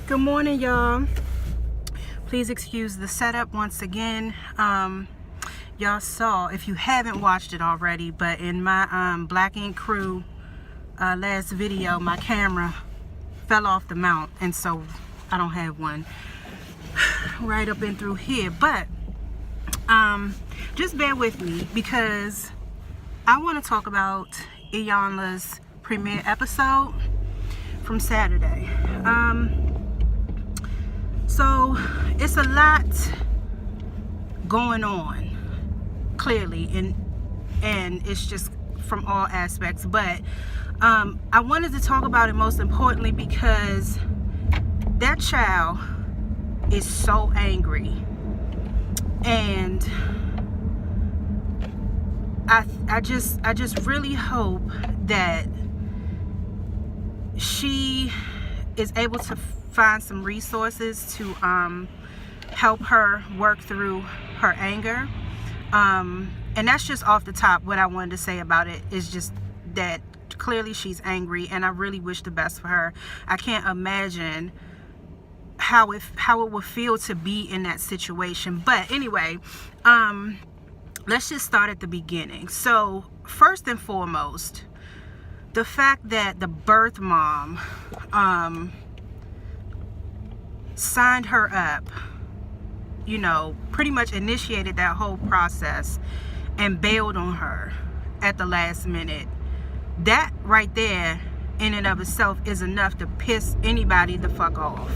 Good morning, y'all. Please excuse the setup once again. Y'all saw, if you haven't watched it already, but in my Black Ink Crew last video, my camera fell off the mount, and so I don't have one right up and through here. But just bear with me because I want to talk about Iyanla's premiere episode from Saturday. So it's a lot going on, clearly, and it's just from all aspects. But I wanted to talk about it most importantly because that child is so angry, and I just really hope that she is able to find some resources to help her work through her anger. And that's just off the top. What I wanted to say about it is just that clearly she's angry, and I really wish the best for her. I can't imagine how it would feel to be in that situation. But anyway, let's just start at the beginning. So first and foremost, the fact that the birth mom signed her up, you know, pretty much initiated that whole process and bailed on her at the last minute. That right there in and of itself is enough to piss anybody the fuck off.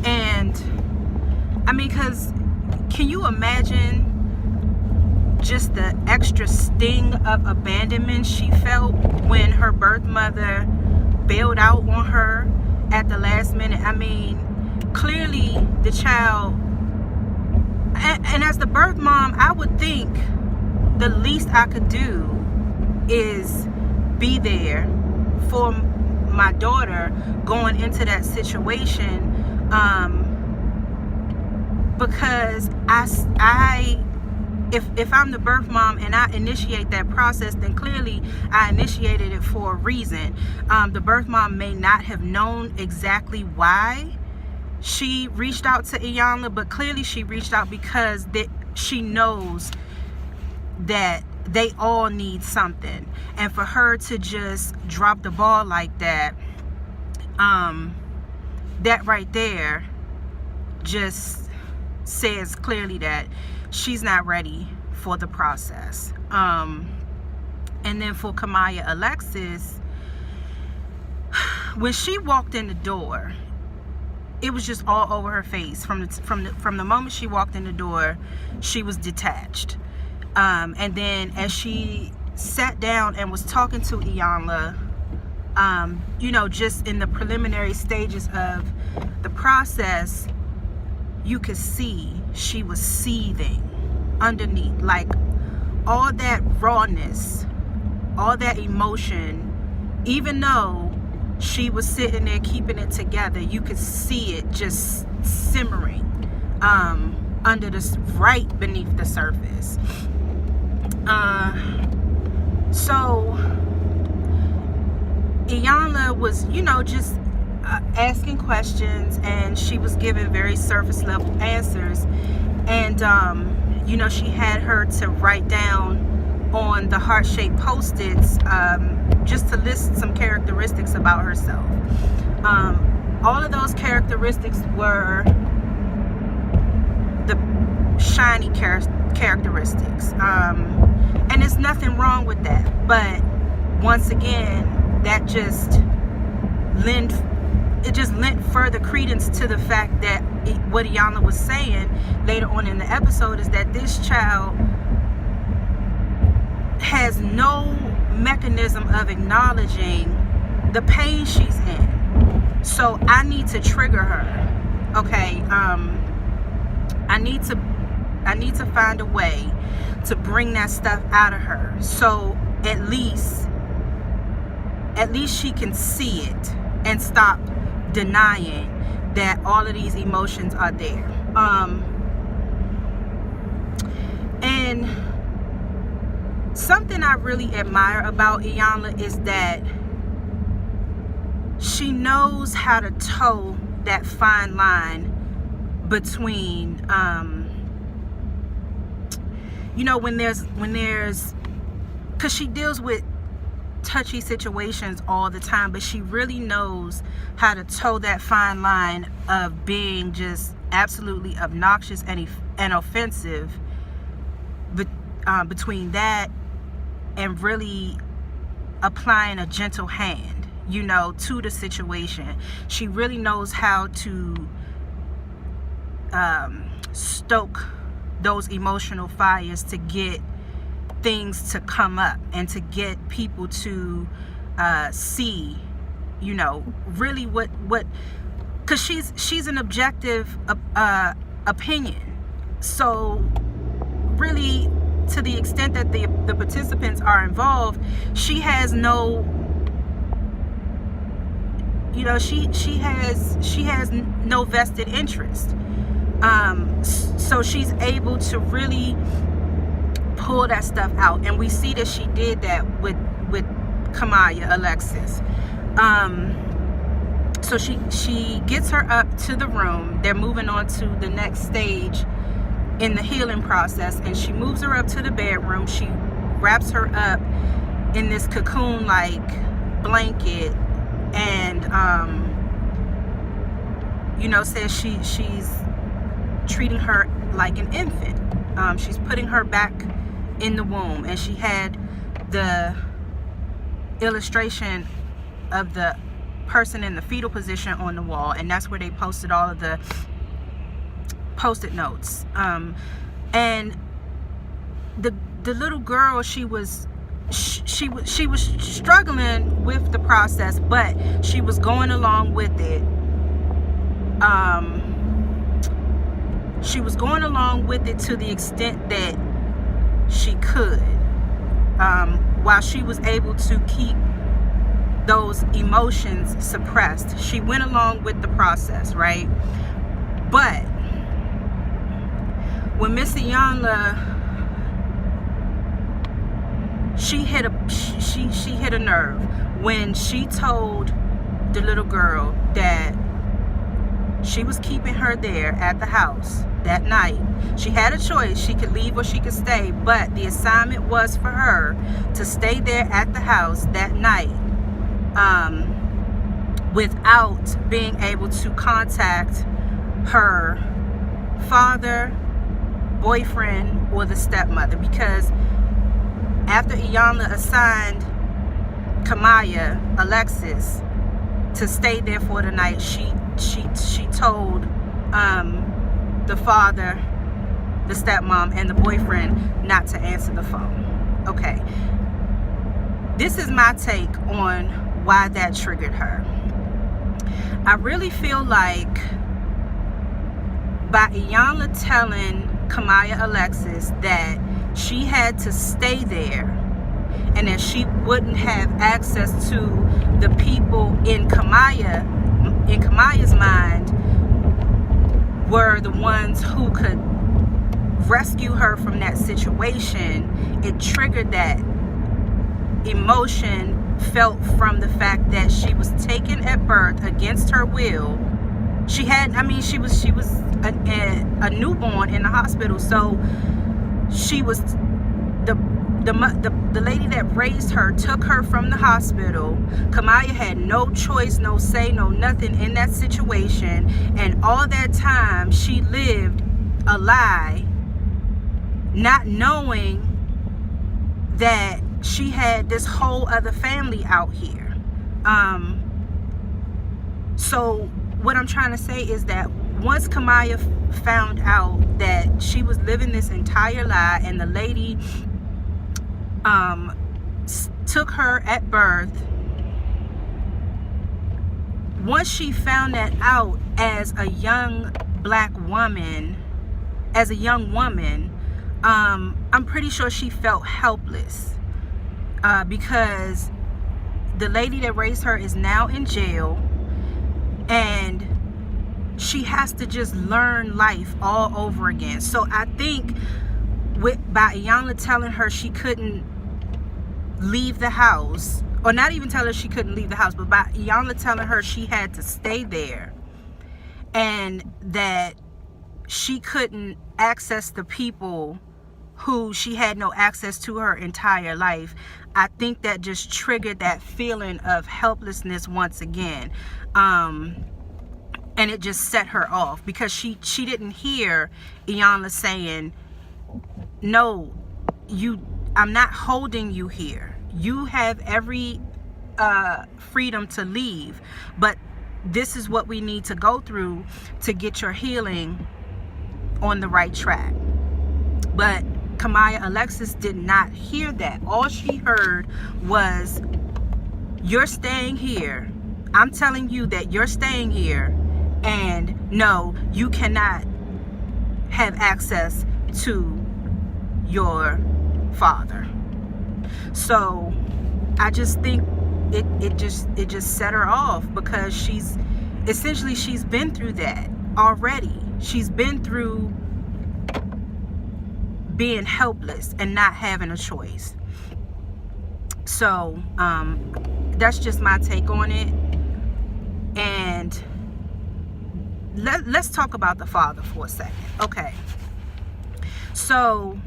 And I mean, because can you imagine just the extra sting of abandonment she felt when her birth mother bailed out on her at the last minute? I mean, clearly the child, and as the birth mom, I would think the least I could do is be there for my daughter going into that situation, because if I'm the birth mom and I initiate that process, then clearly I initiated it for a reason. The birth mom may not have known exactly why she reached out to Iyanla, but clearly she reached out because she knows that they all need something. And for her to just drop the ball like that, that right there just says clearly that she's not ready for the process. And then for Kamiyah Alexis, when she walked in the door, it was just all over her face. From the moment she walked in the door, she was detached. And then as she sat down and was talking to Iyanla, you know, just in the preliminary stages of the process, you could see she was seething underneath. Like, all that rawness, all that emotion, even though she was sitting there keeping it together, you could see it just simmering under this, right beneath the surface. So Iyanla was, you know, just asking questions, and she was giving very surface level answers. And you know, she had her to write down on the heart-shaped post-its just to list some characteristics about herself. All of those characteristics were the shiny characteristics, and there's nothing wrong with that. But once again, that just lent further credence to the fact that what Iyanla was saying later on in the episode is that this child has no mechanism of acknowledging the pain she's in. So I need to trigger her. Okay, I need to find a way to bring that stuff out of her, so at least she can see it and stop denying that all of these emotions are there. And something I really admire about Iyanla is that she knows how to toe that fine line between, you know, when there's, because she deals with touchy situations all the time, but she really knows how to toe that fine line of being just absolutely obnoxious and offensive, but between that and really applying a gentle hand, you know, to the situation. She really knows how to stoke those emotional fires to get things to come up and to get people to see, you know, really what because she's an objective opinion. So really, to the extent that the participants are involved, she has no, you know, she has no vested interest. So she's able to really pull that stuff out, and we see that she did that with Kamiyah, Alexis. So she gets her up to the room. They're moving on to the next stage in the healing process, and she moves her up to the bedroom. She wraps her up in this cocoon like blanket, and you know, says she's treating her like an infant. She's putting her back in the womb, and she had the illustration of the person in the fetal position on the wall, and that's where they posted all of the post-it notes. And the little girl, she was struggling with the process, but she was going along with it. She was going along with it to the extent that she could, while she was able to keep those emotions suppressed. She went along with the process, right? But when Miss Iyanla, she hit a nerve when she told the little girl that she was keeping her there at the house that night. She had a choice. She could leave or she could stay, but the assignment was for her to stay there at the house that night, without being able to contact her father, boyfriend, or the stepmother. Because after Iyanla assigned Kamiyah, Alexis, to stay there for the night, she told the father, the stepmom, and the boyfriend not to answer the phone. Okay, this is my take on why that triggered her. I really feel like by Iyanla telling Kamiyah, Alexis, that she had to stay there and that she wouldn't have access to the people in Kamiyah's mind were the ones who could rescue her from that situation, it triggered that emotion felt from the fact that she was taken at birth against her will. She had, I mean, she was a newborn in the hospital, so she was the lady that raised her took her from the hospital. Kamiyah had no choice, no say, no nothing in that situation, and all that time she lived a lie, not knowing that she had this whole other family out here. So what I'm trying to say is that once Kamiyah found out that she was living this entire lie, and the lady took her at birth, once she found that out as a young black woman, I'm pretty sure she felt helpless, because the lady that raised her is now in jail, and she has to just learn life all over again. So I think by Iyanla telling her she couldn't leave the house, or not even tell her she couldn't leave the house, but by Iyanla telling her she had to stay there, and that she couldn't access the people who she had no access to her entire life. I think that just triggered that feeling of helplessness once again. And it just set her off, because she didn't hear Iyanla saying, no, I'm not holding you here. You have every freedom to leave, but this is what we need to go through to get your healing on the right track. But Kamiyah Alexis did not hear that. All she heard was, you're staying here. I'm telling you that you're staying here, and no, you cannot have access to your father. So I just think it just set her off, because she's been through that already. She's been through being helpless and not having a choice. So that's just my take on it. And let's talk about the father for a second. Okay, so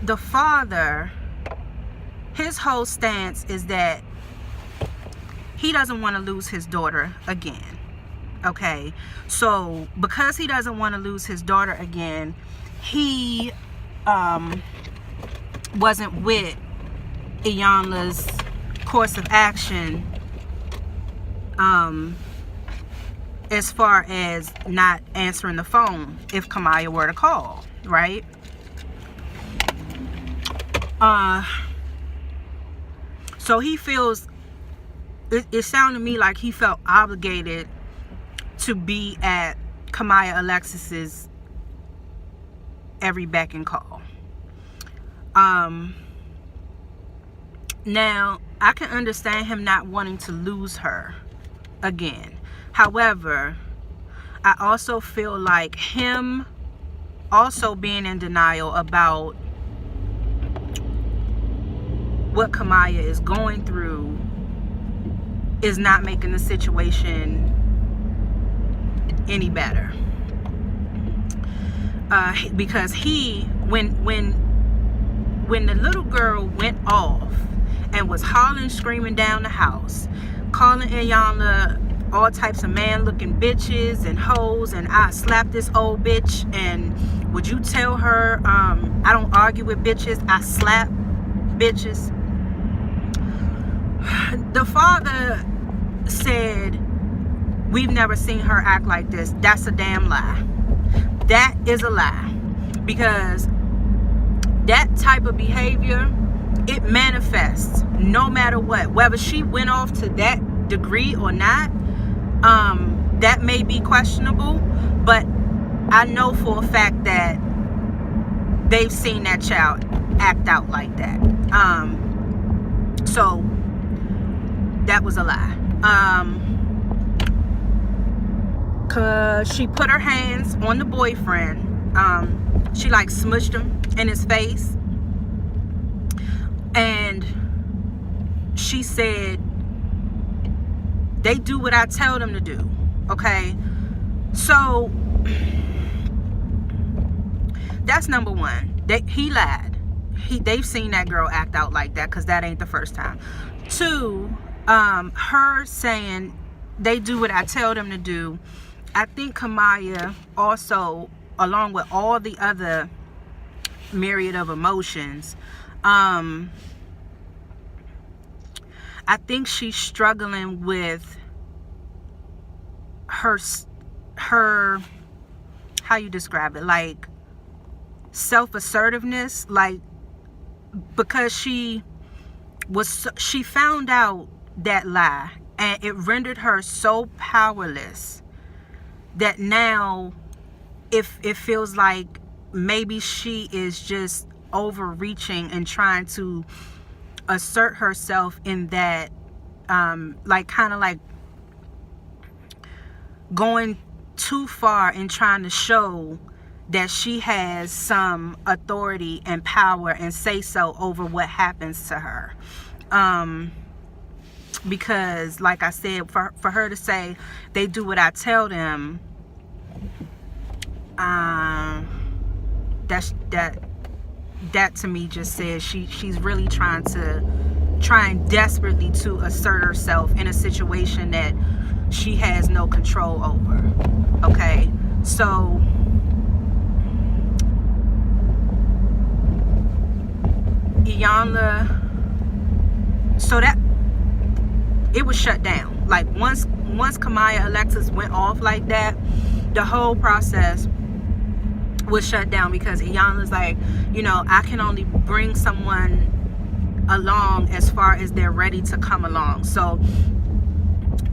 the father, his whole stance is that he doesn't want to lose his daughter again. Okay, so because he doesn't want to lose his daughter again, he wasn't with Iyanla's course of action as far as not answering the phone if Kamiyah were to call, right? So he feels, it sounded to me like he felt obligated to be at Kamiyah Alexis's every beck and call. Now, I can understand him not wanting to lose her again. However, I also feel like him also being in denial about what Kamiyah is going through is not making the situation any better. Because when the little girl went off and was hollering, screaming down the house, calling Iyanla all types of man-looking bitches and hoes, and I slapped this old bitch, and would you tell her I don't argue with bitches, I slap bitches? The father said, we've never seen her act like this. That's a damn lie. That is a lie, because that type of behavior, it manifests no matter what. Whether she went off to that degree or not, that may be questionable, but I know for a fact that they've seen that child act out like that. So that was a lie. Cause she put her hands on the boyfriend. She like smushed him in his face, and she said, they do what I tell them to do. Okay, so that's number one. He lied. They've seen that girl act out like that, because that ain't the first time. Two, her saying they do what I tell them to do. I think Kamiyah also, along with all the other myriad of emotions, I think she's struggling with her how you describe it, like self-assertiveness, like, because she found out that lie, and it rendered her so powerless that now it feels like maybe she is just overreaching and trying to assert herself in that, like, kind of like going too far and trying to show that she has some authority and power and say so over what happens to her. Because like I said, for her to say they do what I tell them, that to me just says she's really trying desperately to assert herself in a situation that she has no control over. Okay, so Iyanla, so that it was shut down. Like once Kamiyah Alexis went off like that, the whole process was shut down, because Iyanla's like, you know, I can only bring someone along as far as they're ready to come along. So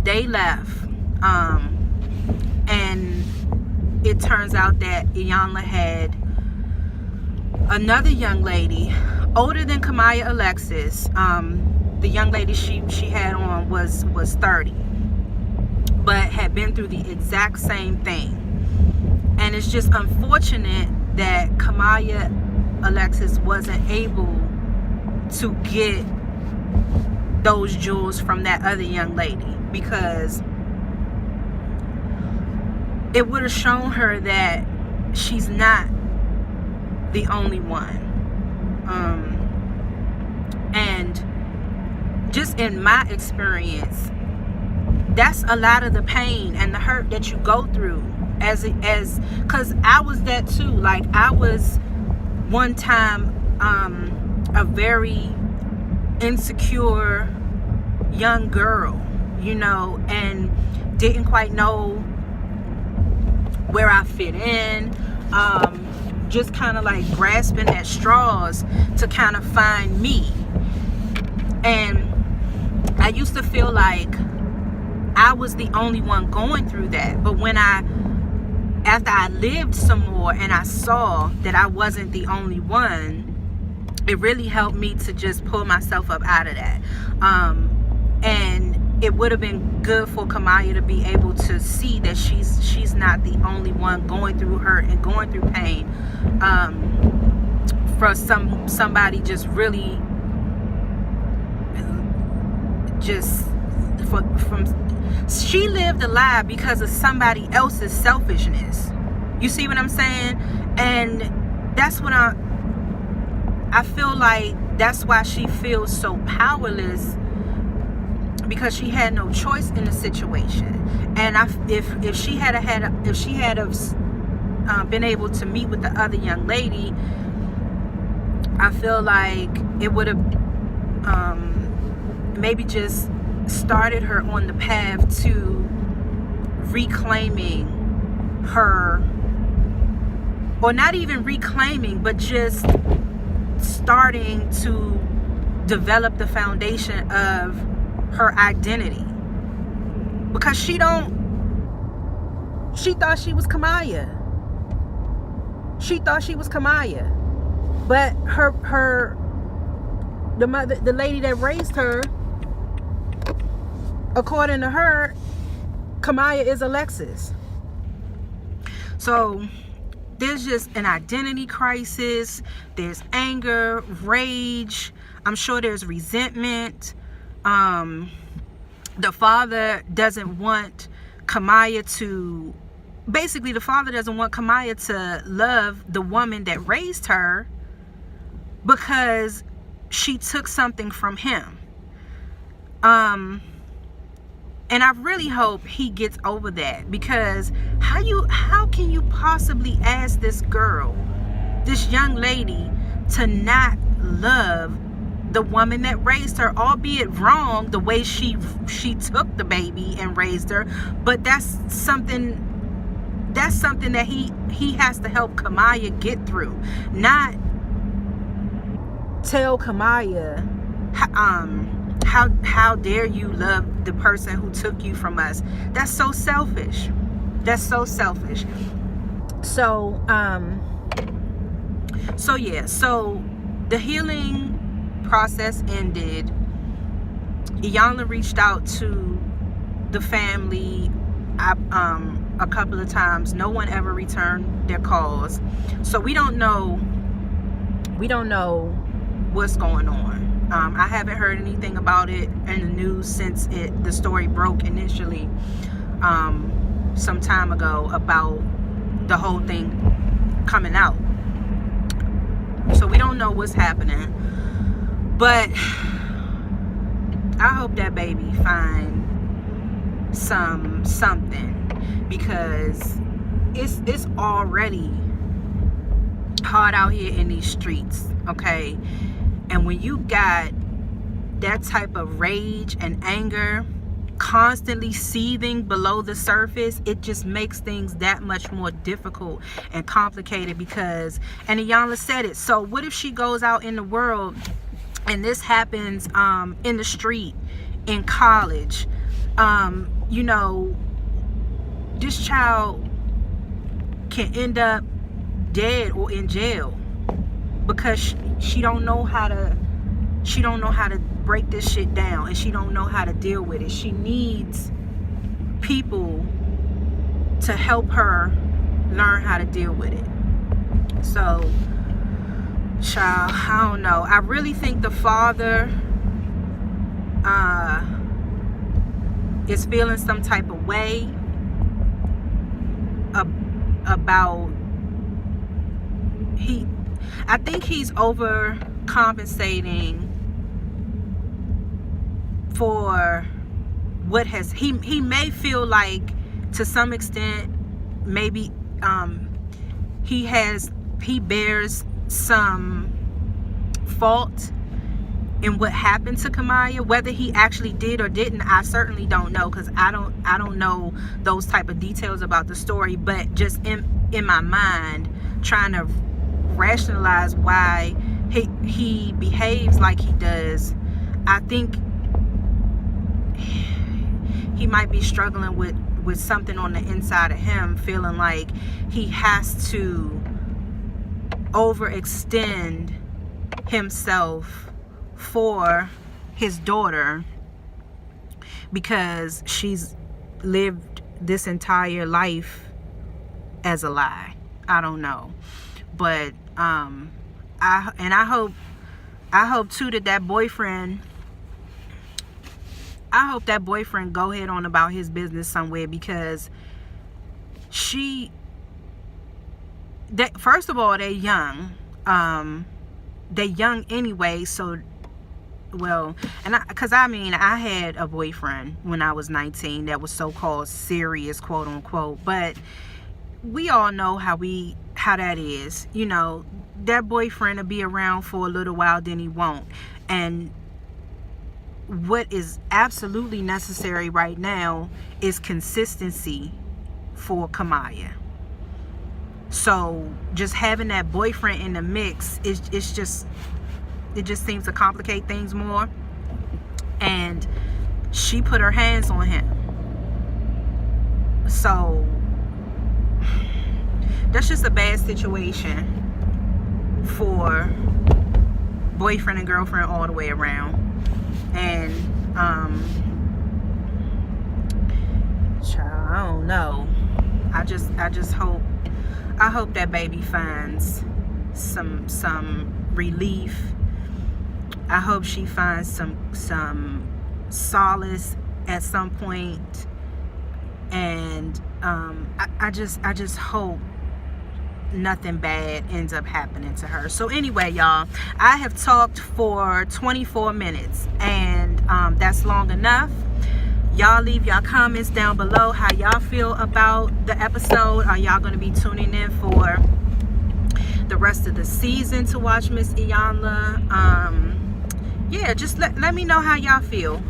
they left, and it turns out that Iyanla had another young lady older than Kamiyah Alexis. The young lady she had on was 30, but had been through the exact same thing. And it's just unfortunate that Kamiyah Alexis wasn't able to get those jewels from that other young lady, because it would have shown her that she's not the only one. And just in my experience, that's a lot of the pain and the hurt that you go through because I was that too. Like, I was one time a very insecure young girl, you know, and didn't quite know where I fit in, just kind of like grasping at straws to kind of find me. And I used to feel like I was the only one going through that. But after I lived some more and I saw that I wasn't the only one, it really helped me to just pull myself up out of that. And it would have been good for Kamiyah to be able to see that she's not the only one going through hurt and going through pain. For somebody just really she lived a lie because of somebody else's selfishness. You see what I'm saying? And that's what I feel like that's why she feels so powerless, because she had no choice in the situation. And if she had been able to meet with the other young lady, I feel like it would have maybe just started her on the path to reclaiming her, or not even reclaiming, but just starting to develop the foundation of her identity. Because she thought she was Kamiyah. She thought she was Kamiyah. But the lady that raised her, according to her, Kamiyah is Alexis. So there's just an identity crisis. There's anger, rage. I'm sure there's resentment. The father doesn't want Kamiyah to love the woman that raised her, because she took something from him. And I really hope he gets over that, because how can you possibly ask this girl, this young lady, to not love the woman that raised her, albeit wrong the way she took the baby and raised her? But that's something that he has to help Kamiyah get through. Not tell Kamiyah, how dare you love the person who took you from us. That's so selfish. That's so selfish. So the healing process ended. Iyanla reached out to the family a couple of times. No one ever returned their calls, so we don't know what's going on. I haven't heard anything about it in the news since the story broke initially some time ago about the whole thing coming out. So we don't know what's happening, but I hope that baby find something, because it's already hard out here in these streets, okay? And when you got that type of rage and anger constantly seething below the surface, it just makes things that much more difficult and complicated. Because, and Iyanla said it, so what if she goes out in the world and this happens in the street, in college? You know, this child can end up dead or in jail because she don't know how to break this shit down, and she don't know how to deal with it. She needs people to help her learn how to deal with it. So, child, I don't know. I really think the father is feeling some type of way about I think he's overcompensating for what he may feel like, to some extent, maybe he bears some fault in what happened to Kamiyah. Whether he actually did or didn't, I certainly don't know, because I don't know those type of details about the story. But just in my mind, trying to rationalize why he behaves like he does, I think he might be struggling with something on the inside of him, feeling like he has to overextend himself for his daughter because she's lived this entire life as a lie. I don't know, but I hope too that boyfriend, I hope that boyfriend go ahead on about his business somewhere, because first of all, they're young. They're young anyway, so, well, and I had a boyfriend when I was 19 that was so-called serious, quote unquote, but we all know how that is. You know, that boyfriend will be around for a little while, then he won't. And what is absolutely necessary right now is consistency for Kamiyah. So just having that boyfriend in the mix, it just seems to complicate things more. And she put her hands on him, so that's just a bad situation for boyfriend and girlfriend all the way around. And child, I don't know. I just hope that baby finds some relief. I hope she finds some solace at some point. And I just hope nothing bad ends up happening to her. So anyway, y'all, I have talked for 24 minutes, and that's long enough. Y'all leave y'all comments down below how y'all feel about the episode. Are y'all going to be tuning in for the rest of the season to watch Miss Iyanla? Yeah, just let me know how y'all feel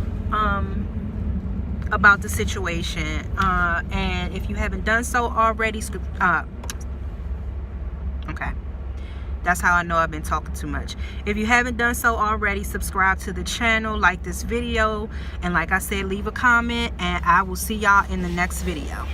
about the situation. And if you haven't done so already, okay, that's how I know I've been talking too much. If you haven't done so already, subscribe to the channel, like this video, and like I said, leave a comment, and I will see y'all in the next video.